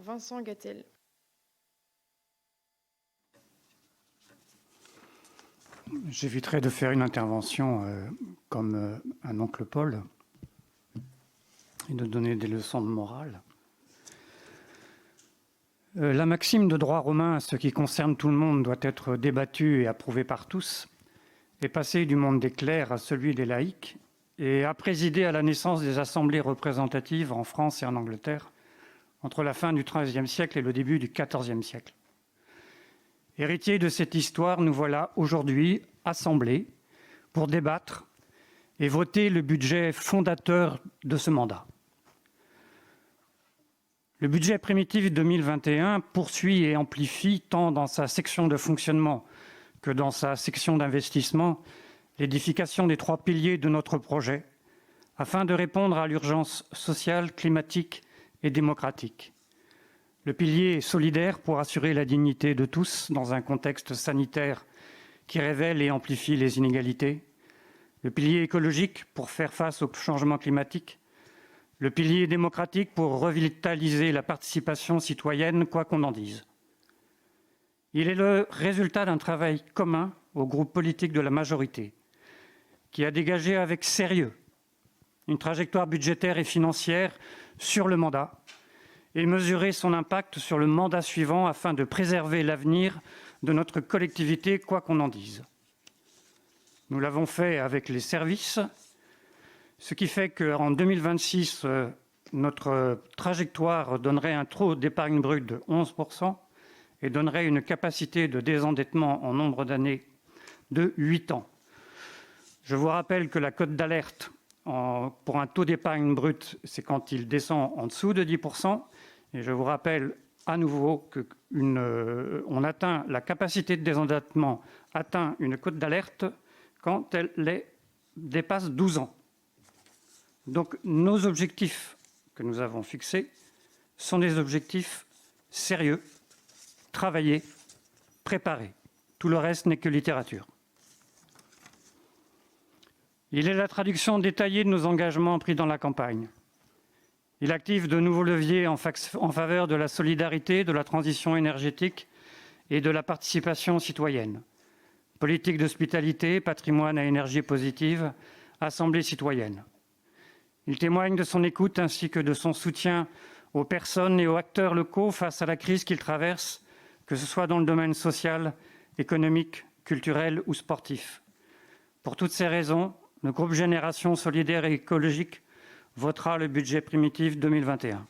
Vincent Gattel. J'éviterai de faire une intervention comme un oncle Paul et de donner des leçons de morale. La maxime de droit romain, ce qui concerne tout le monde, doit être débattue et approuvée par tous, est passée du monde des clercs à celui des laïcs et a présidé à la naissance des assemblées représentatives en France et en Angleterre entre la fin du XIIIe siècle et le début du XIVe siècle. Héritiers de cette histoire, nous voilà aujourd'hui assemblés pour débattre et voter le budget fondateur de ce mandat. Le budget primitif 2021 poursuit et amplifie, tant dans sa section de fonctionnement que dans sa section d'investissement, l'édification des 3 piliers de notre projet, afin de répondre à l'urgence sociale, climatique et démocratique. Le pilier solidaire pour assurer la dignité de tous dans un contexte sanitaire qui révèle et amplifie les inégalités. Le pilier écologique pour faire face au changement climatique. Le pilier démocratique pour revitaliser la participation citoyenne, quoi qu'on en dise. Il est le résultat d'un travail commun au groupe politique de la majorité, qui a dégagé avec sérieux une trajectoire budgétaire et financière sur le mandat et mesuré son impact sur le mandat suivant afin de préserver l'avenir de notre collectivité, quoi qu'on en dise. Nous l'avons fait avec les services, ce qui fait qu'en 2026, notre trajectoire donnerait un taux d'épargne brute de 11% et donnerait une capacité de désendettement en nombre d'années de 8 ans. Je vous rappelle que la cote d'alerte pour un taux d'épargne brute, c'est quand il descend en dessous de 10%. Et je vous rappelle à nouveau qu'on atteint la capacité de désendettement, atteint une cote d'alerte quand elle dépasse 12 ans. Donc nos objectifs que nous avons fixés sont des objectifs sérieux, travaillés, préparés. Tout le reste n'est que littérature. Il est la traduction détaillée de nos engagements pris dans la campagne. Il active de nouveaux leviers en faveur de la solidarité, de la transition énergétique et de la participation citoyenne. Politique d'hospitalité, patrimoine à énergie positive, assemblée citoyenne. Il témoigne de son écoute ainsi que de son soutien aux personnes et aux acteurs locaux face à la crise qu'ils traversent, que ce soit dans le domaine social, économique, culturel ou sportif. Pour toutes ces raisons, le groupe Génération solidaire et écologique votera le budget primitif 2021.